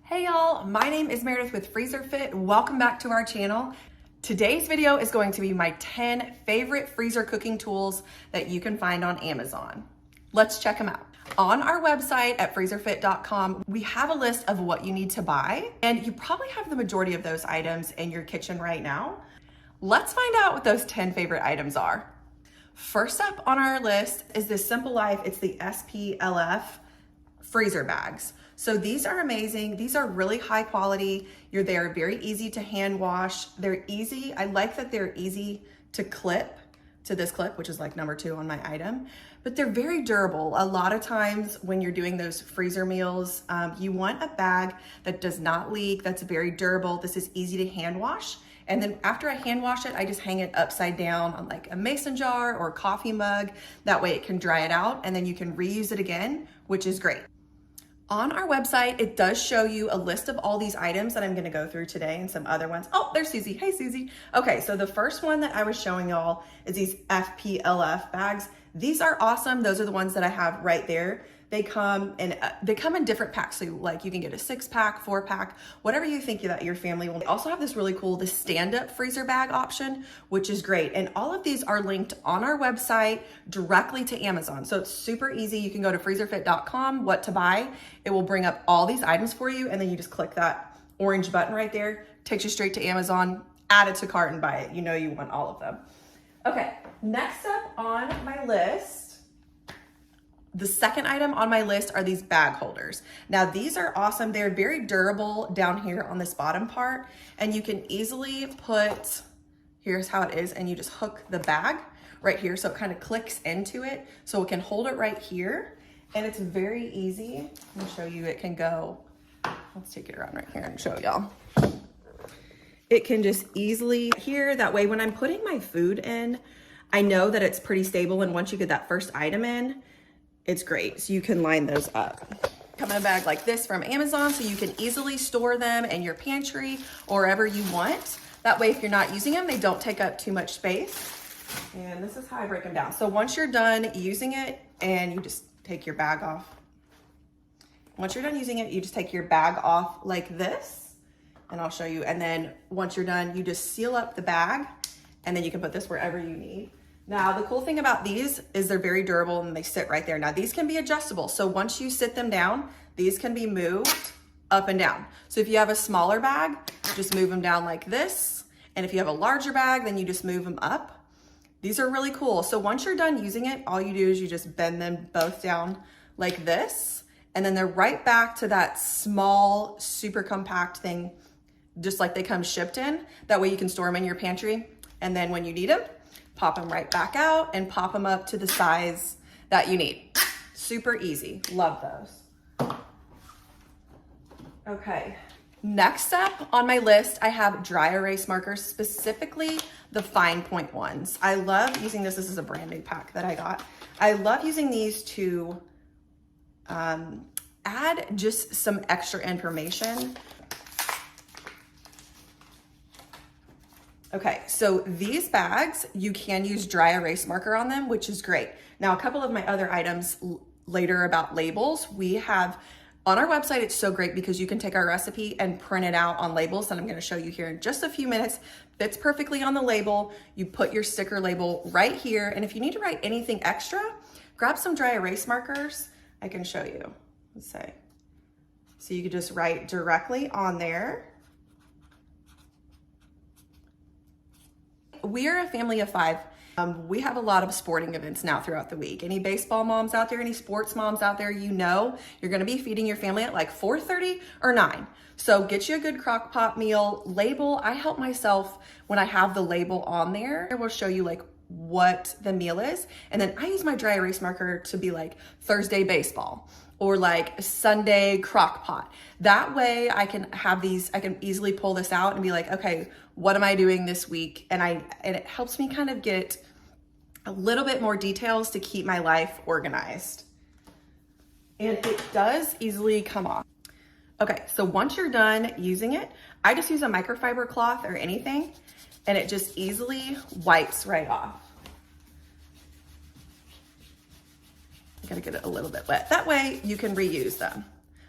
Hey y'all, my name is Meredith with FreezerFit. Welcome back to our channel. Today's video is going to be my 10 favorite freezer cooking tools that you can find on Amazon. Let's check them out. On our website at FreezerFit.com, we have a list of what you need to buy, and you probably have the majority of those items in your kitchen right now. Let's find out what those 10 favorite items are. First up on our list is this Simple Life. It's the SPLF freezer bags. So these are amazing. These are really high quality. They're very easy to hand wash. They're easy. I like that they're easy to clip to this clip, which is like number 2 on my item, but they're very durable. A lot of times when you're doing those freezer meals, you want a bag that does not leak, that's very durable. This is easy to hand wash. And then after I hand wash it, I just hang it upside down on like a mason jar or a coffee mug. That way it can dry it out and then you can reuse it again, which is great. On our website, it does show you a list of all these items that I'm gonna go through today and some other ones. Oh, there's Susie. Hey, Susie. Okay, so the first one that I was showing y'all is these FPLF bags. These are awesome. Those are the ones that I have right there. They come in different packs. So like you can get a 6-pack, 4-pack, whatever you think that your family will. They also have this really cool, this stand-up freezer bag option, which is great. And all of these are linked on our website directly to Amazon. So it's super easy. You can go to FreezerFit.com, what to buy. It will bring up all these items for you. And then you just click that orange button right there, takes you straight to Amazon, add it to cart and buy it. You know you want all of them. Okay, next up on my list, the second item on my list are these bag holders. Now these are awesome. They're very durable down here on this bottom part, and you can easily put, here's how it is, and you just hook the bag right here so it kind of clicks into it. So it can hold it right here, and it's very easy. Let me show you, it can go, let's take it around right here and show y'all. It can just easily here, that way when I'm putting my food in, I know that it's pretty stable, and once you get that first item in, it's great. So you can line those up. Come in a bag like this from Amazon, so you can easily store them in your pantry or wherever you want. That way, if you're not using them, they don't take up too much space. And this is how I break them down. So once you're done using it, and you just take your bag off. Once you're done using it, you just take your bag off like this, and I'll show you. And then once you're done, you just seal up the bag, and then you can put this wherever you need. Now, the cool thing about these is they're very durable and they sit right there. Now, these can be adjustable. So once you sit them down, these can be moved up and down. So if you have a smaller bag, just move them down like this. And if you have a larger bag, then you just move them up. These are really cool. So once you're done using it, all you do is you just bend them both down like this. And then they're right back to that small, super compact thing, just like they come shipped in. That way you can store them in your pantry. And then when you need them, pop them right back out and pop them up to the size that you need. Super easy. Love those. Okay. Next up on my list, I have dry erase markers, specifically the fine point ones. I love using this. This is a brand new pack that I got. I love using these to add just some extra information. Okay, so these bags, you can use dry erase marker on them, which is great. Now, a couple of my other items later about labels, we have on our website. It's so great because you can take our recipe and print it out on labels that I'm gonna show you here in just a few minutes. Fits perfectly on the label. You put your sticker label right here. And if you need to write anything extra, grab some dry erase markers. I can show you, let's say. So you could just write directly on there. We are a family of 5. We have a lot of sporting events now throughout the week. Any baseball moms out there, any sports moms out there, you know you're gonna be feeding your family at like 4:30 or 9. So get you a good Crockpot meal. Label, I help myself when I have the label on there. I will show you like what the meal is. And then I use my dry erase marker to be like Thursday baseball or like Sunday Crockpot. That way I can have these, I can easily pull this out and be like, okay, what am I doing this week? And it helps me kind of get a little bit more details to keep my life organized. And it does easily come off. Okay, so once you're done using it, I just use a microfiber cloth or anything, and it just easily wipes right off. I gotta get it a little bit wet. That way you can reuse them.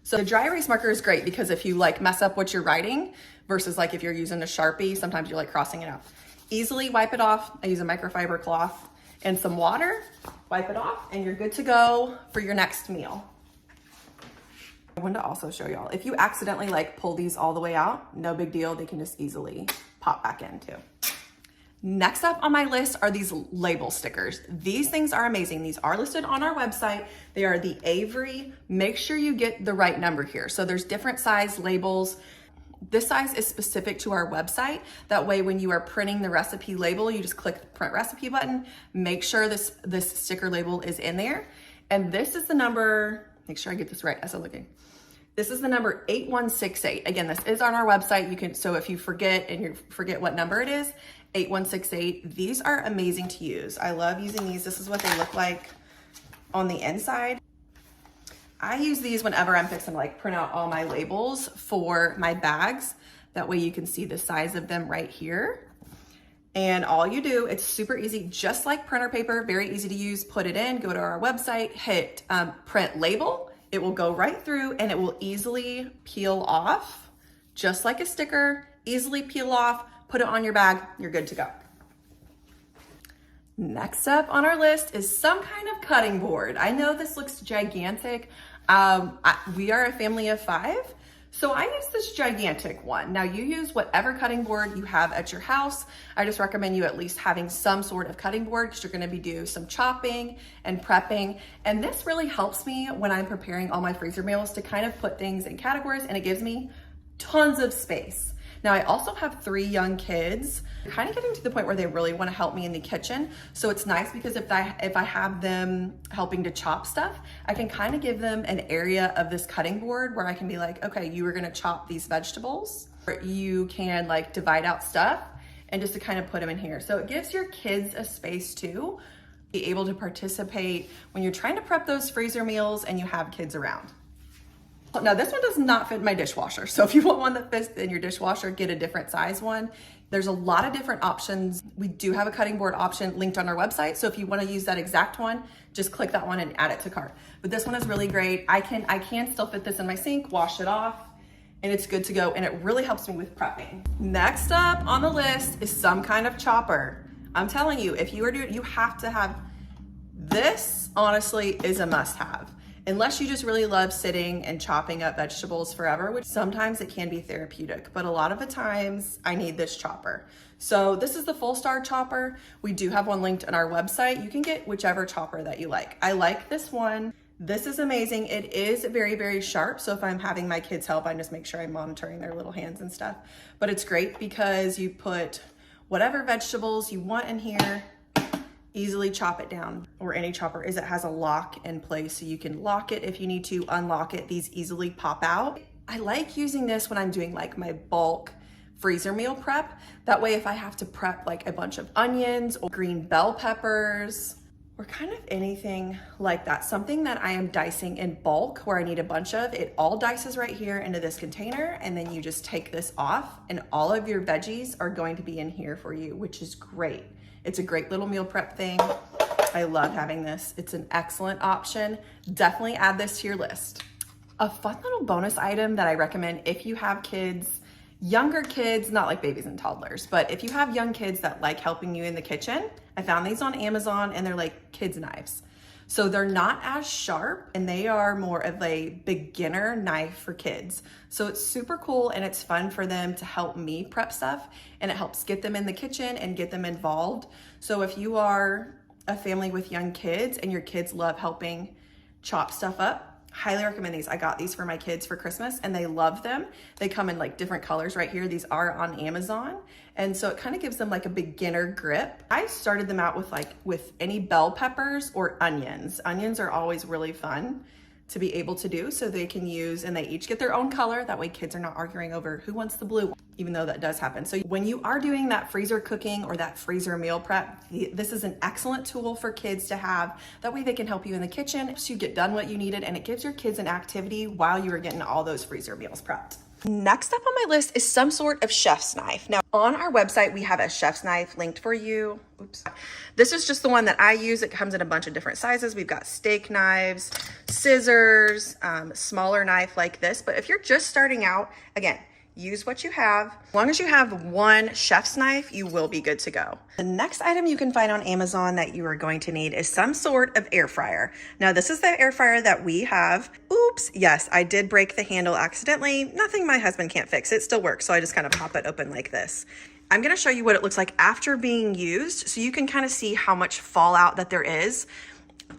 So the dry erase marker is great because if you like mess up what you're writing versus like if you're using a Sharpie, sometimes you're like crossing it out. Easily wipe it off. I use a microfiber cloth and some water, wipe it off, and you're good to go for your next meal. I wanted to also show y'all, if you accidentally like pull these all the way out, no big deal. They can just easily pop back in too. Next up on my list are these label stickers. These things are amazing. These are listed on our website. They are the Avery. Make sure you get the right number here. So there's different size labels. This size is specific to our website. That way, when you are printing the recipe label, you just click the print recipe button. Make sure this sticker label is in there. And this is the number, make sure I get this right as I'm looking. This is the number 8168. Again, this is on our website. You can, so if you forget and you forget what number it is, 8168. These are amazing to use. I love using these. This is what they look like on the inside. I use these whenever I'm fixing to like print out all my labels for my bags. That way you can see the size of them right here. And all you do, it's super easy, just like printer paper, very easy to use. Put it in, go to our website, hit print label. It will go right through and it will easily peel off, just like a sticker, easily peel off, put it on your bag, you're good to go. Next up on our list is some kind of cutting board. I know this looks gigantic. We are a family of 5, so I use this gigantic one. Now you use whatever cutting board you have at your house. I just recommend you at least having some sort of cutting board because you're gonna be doing some chopping and prepping. And this really helps me when I'm preparing all my freezer meals to kind of put things in categories, and it gives me tons of space. Now I also have 3 young kids, kind of getting to the point where they really want to help me in the kitchen. So it's nice because if I have them helping to chop stuff, I can kind of give them an area of this cutting board where I can be like, okay, you are going to chop these vegetables. Or you can like divide out stuff and just to kind of put them in here. So it gives your kids a space too, be able to participate when you're trying to prep those freezer meals and you have kids around. Now this one does not fit in my dishwasher. So if you want one that fits in your dishwasher, get a different size one. There's a lot of different options. We do have a cutting board option linked on our website. So if you want to use that exact one, just click that one and add it to cart. But this one is really great. I can still fit this in my sink, wash it off, and it's good to go. And it really helps me with prepping. Next up on the list is some kind of chopper. I'm telling you, if you are doing, you have to have this. Honestly, is a must-have. Unless you just really love sitting and chopping up vegetables forever, which sometimes it can be therapeutic, but a lot of the times I need this chopper. So this is the Full Star chopper. We do have one linked on our website. You can get whichever chopper that you like. I like this one. This is amazing. It is very, very sharp. So if I'm having my kids help, I just make sure I'm monitoring their little hands and stuff. But it's great because you put whatever vegetables you want in here, easily chop it down. Or any chopper is it has a lock in place so you can lock it if you need to, unlock it. These easily pop out. I like using this when I'm doing like my bulk freezer meal prep. That way if I have to prep like a bunch of onions or green bell peppers or kind of anything like that, something that I am dicing in bulk where I need a bunch of, it all dices right here into this container, and then you just take this off and all of your veggies are going to be in here for you, which is great. It's a great little meal prep thing. I love having this. It's an excellent option. Definitely add this to your list. A fun little bonus item that I recommend if you have kids, younger kids, not like babies and toddlers, but if you have young kids that like helping you in the kitchen, I found these on Amazon and they're like kids' knives. So they're not as sharp and they are more of a beginner knife for kids. So it's super cool and it's fun for them to help me prep stuff, and it helps get them in the kitchen and get them involved. So if you are a family with young kids and your kids love helping chop stuff up, highly recommend these. I got these for my kids for Christmas and they love them. They come in like different colors right here. These are on Amazon. And so it kind of gives them like a beginner grip. I started them out with any bell peppers or onions. Onions are always really fun to be able to do, so they can use, and they each get their own color. That way kids are not arguing over who wants the blue one. even though that does happen. So when you are doing that freezer cooking or that freezer meal prep, this is an excellent tool for kids to have. That way they can help you in the kitchen so you get done what you needed, and it gives your kids an activity while you are getting all those freezer meals prepped. Next up on my list is some sort of chef's knife. Now on our website, we have a chef's knife linked for you. Oops. This is just the one that I use. It comes in a bunch of different sizes. We've got steak knives, scissors, smaller knife like this. But if you're just starting out, again, use what you have. As long as you have one chef's knife, you will be good to go. The next item you can find on Amazon that you are going to need is some sort of air fryer. Now this is the air fryer that we have. Oops, yes, I did break the handle accidentally. Nothing my husband can't fix. It still works, so I just kind of pop it open like this. I'm gonna show you what it looks like after being used so you can kind of see how much fallout that there is.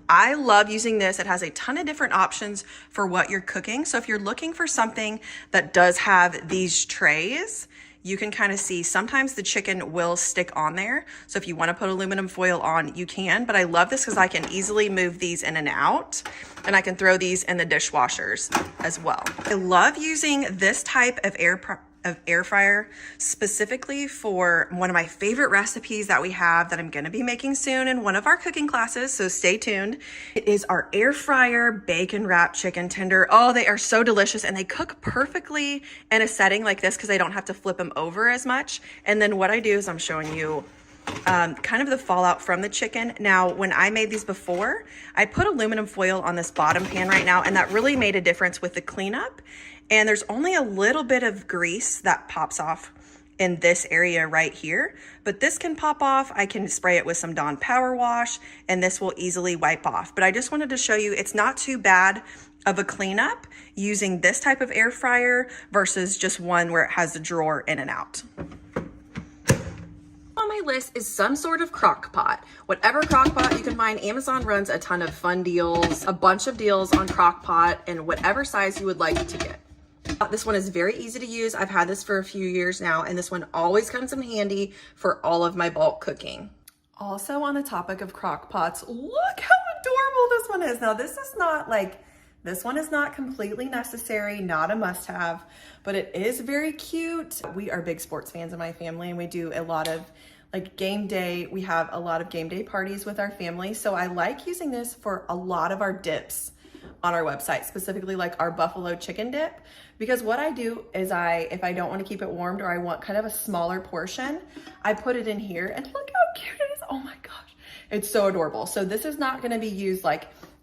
I love using this. It has a ton of different options for what you're cooking. So if you're looking for something that does have these trays, you can kind of see sometimes the chicken will stick on there. So if you want to put aluminum foil on, you can, but I love this because I can easily move these in and out, and I can throw these in the dishwashers as well. I love using this type of air fryer specifically for one of my favorite recipes that we have that I'm going to be making soon in one of our cooking classes, so stay tuned. It is our air fryer bacon wrapped chicken tender. Oh, they are so delicious, and they cook perfectly in a setting like this because I don't have to flip them over as much. And then what I do is I'm showing you kind of the fallout from the chicken. Now, when I made these before, I put aluminum foil on this bottom pan right now, and that really made a difference with the cleanup. And there's only a little bit of grease that pops off in this area right here, but this can pop off. I can spray it with some Dawn Power Wash, and this will easily wipe off. But I just wanted to show you it's not too bad of a cleanup using this type of air fryer versus just one where it has a drawer in and out. On my list is some sort of crock pot. Whatever crock pot you can find. Amazon runs a ton of fun deals, a bunch of deals on crock pot and whatever size you would like to get. This one is very easy to use. I've had this for a few years now, and this one always comes in handy for all of my bulk cooking. Also on the topic of crock pots, look how adorable this one is. Now this one is not completely necessary, not a must-have, but it is very cute. We are big sports fans in my family, and we do a lot of game day. We have a lot of game day parties with our family, so I like using this for a lot of our dips on our website, specifically like our buffalo chicken dip, because what I do is if I don't want to keep it warmed or I want kind of a smaller portion, I put it in here, and look how cute it is. Oh my gosh, it's so adorable. So this is not going to be used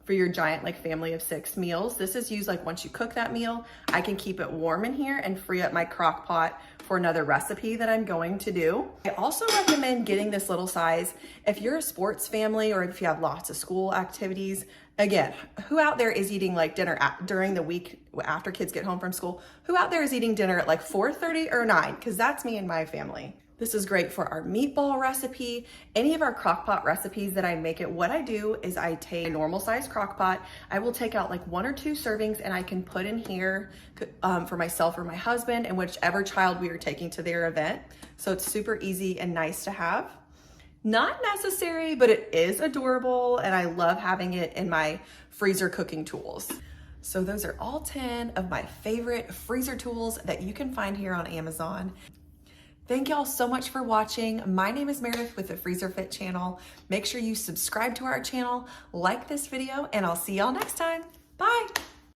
for your giant family of 6 meals. This is used once you cook that meal, I can keep it warm in here and free up my crock pot for another recipe that I'm going to do. I also recommend getting this little size if you're a sports family or if you have lots of school activities. Again, who out there is eating dinner during the week after kids get home from school? Who out there is eating dinner at 4:30 or 9? Because that's me and my family. This is great for our meatball recipe, any of our crock pot recipes that I make it. What I do is I take a normal size crock pot. I will take out 1 or 2 servings, and I can put in here for myself or my husband and whichever child we are taking to their event. So it's super easy and nice to have. Not necessary, but it is adorable, and I love having it in my freezer cooking tools. So those are all 10 of my favorite freezer tools that you can find here on Amazon. Thank y'all so much for watching. My name is Meredith with the FreezerFit channel. Make sure you subscribe to our channel, like this video, and I'll see y'all next time. Bye.